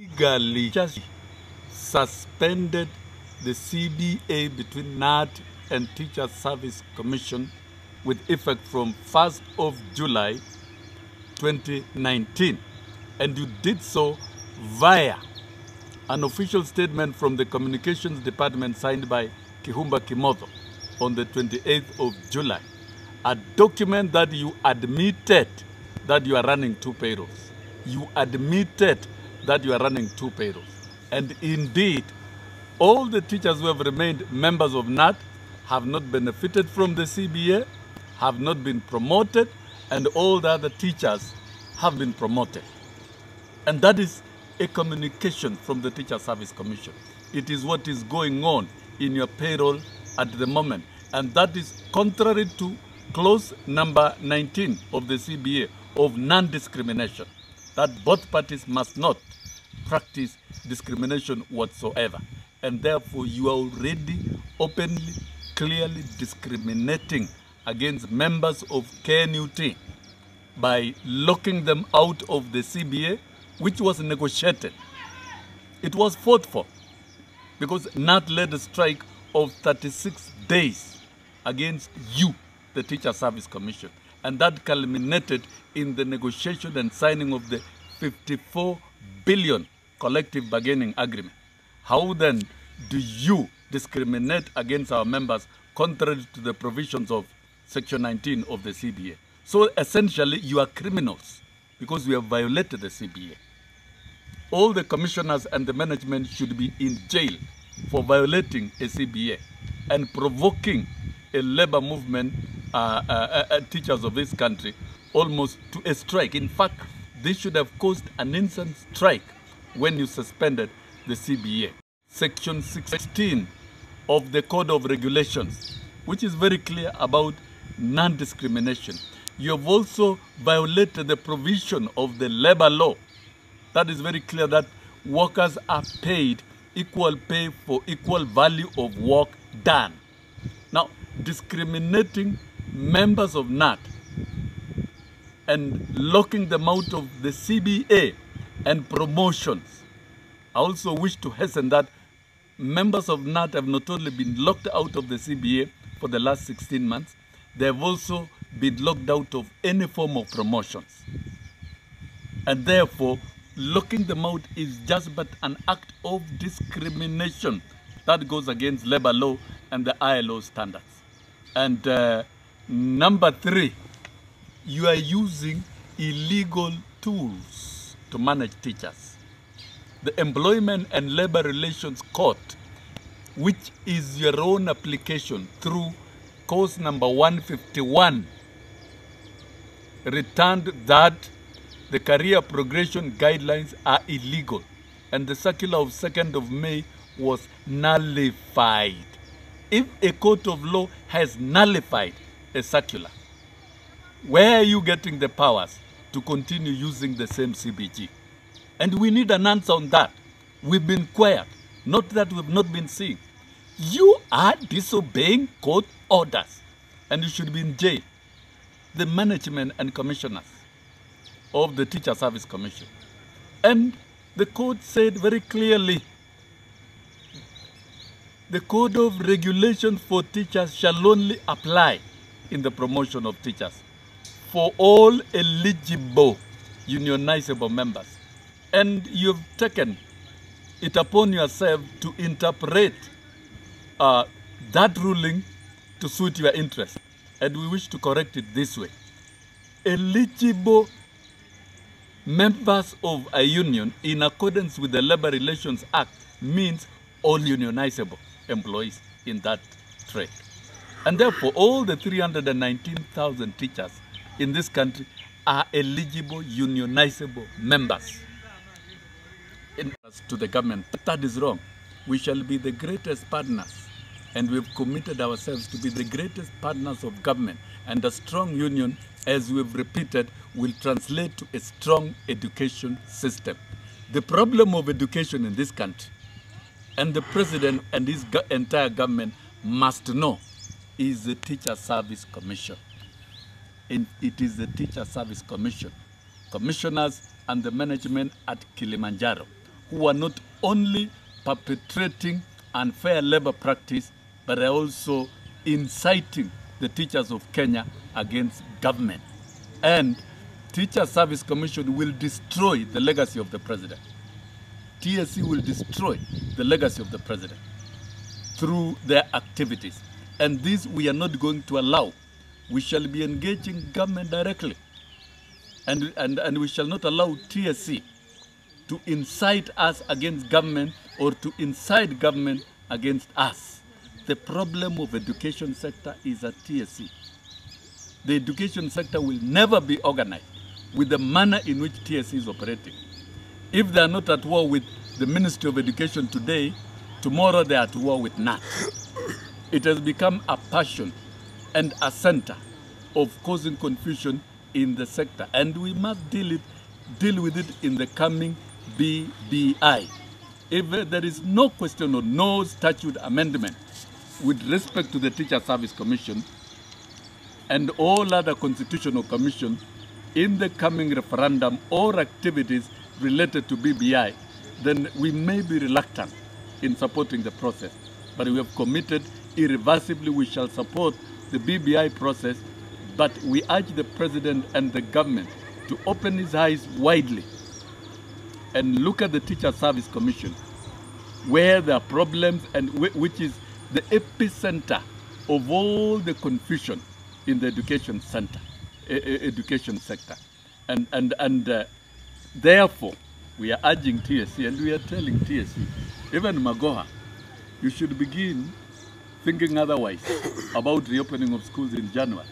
legally just suspended the CBA between NAT and Teachers Service Commission with effect from 1st of July 2019. And you did so via an official statement from the Communications Department signed by Kihumba Kimotho on the 28th of July. A document that you admitted that you are running two payrolls. You admitted that you are running two payrolls. And indeed, all the teachers who have remained members of NAT have not benefited from the CBA, have not been promoted, and all the other teachers have been promoted. And that is a communication from the Teacher Service Commission. It is what is going on in your payroll at the moment. And that is contrary to clause number 19 of the CBA of non-discrimination, that both parties must not practice discrimination whatsoever. And therefore, you are already openly, clearly discriminating against members of KNUT by locking them out of the CBA, which was negotiated. It was fought for because NAT led a strike of 36 days against you, the Teacher Service Commission. And that culminated in the negotiation and signing of the 54 billion collective bargaining agreement. How then do you discriminate against our members contrary to the provisions of Section 19 of the CBA? So essentially, you are criminals because we have violated the CBA. All the commissioners and the management should be in jail for violating a CBA and provoking a labor movement, teachers of this country, almost to a strike. In fact, this should have caused an instant strike when you suspended the CBA. Section 16 of the Code of Regulations, which is very clear about non-discrimination. You have also violated the provision of the labor law. That is very clear that workers are paid equal pay for equal value of work done. Now, discriminating members of NAT and locking them out of the CBA and promotions. I also wish to hasten that members of NAT have not only been locked out of the CBA for the last 16 months, they have also been locked out of any form of promotions. And therefore, locking them out is just but an act of discrimination that goes against labor law and the ILO standards. And number 3, you are using illegal tools to manage teachers. The Employment and Labor Relations Court, which is your own application through course number 151, returned that the career progression guidelines are illegal, and the circular of 2nd of May was nullified. If a court of law has nullified a circular, where are you getting the powers to continue using the same CBG? And we need an answer on that. We've been quiet, not that we've not been seeing. You are disobeying court orders, and you should be in jail. The management and commissioners of the Teacher Service Commission. And the court said very clearly, the Code of Regulations for teachers shall only apply in the promotion of teachers for all eligible unionizable members. And you've taken it upon yourself to interpret that ruling to suit your interest. And we wish to correct it this way. Eligible members of a union in accordance with the Labor Relations Act means all unionizable employees in that trade. And therefore, all the 319,000 teachers in this country are eligible unionizable members. To the government, that is wrong. We shall be the greatest partners, and we've committed ourselves to be the greatest partners of government. And a strong union, as we've repeated, will translate to a strong education system. The problem of education in this country, and the president and his entire government must know, is the Teacher Service Commission. And it is the Teacher Service Commission. Commissioners and the management at Kilimanjaro who are not only perpetrating unfair labor practice, but are also inciting the teachers of Kenya against government. And Teacher Service Commission will destroy the legacy of the president. TSC will destroy the legacy of the president through their activities. And this we are not going to allow. We shall be engaging government directly. And we shall not allow TSC to incite us against government or to incite government against us. The problem of education sector is at TSC. The education sector will never be organized with the manner in which TSC is operating. If they are not at war with the Ministry of Education today, tomorrow they are at war with NAT. It has become a passion and a center of causing confusion in the sector, and we must deal with it in the coming BBI. If there is no question or no statute amendment with respect to the Teacher Service Commission and all other constitutional commissions in the coming referendum or activities related to BBI, then we may be reluctant in supporting the process. But we have committed irreversibly we shall support the BBI process, but we urge the President and the government to open his eyes widely and look at the Teacher Service Commission, where there are problems and which is the epicenter of all the confusion in the education sector. And therefore, we are urging TSC and we are telling TSC, even Magoha, you should begin thinking otherwise about reopening of schools in January.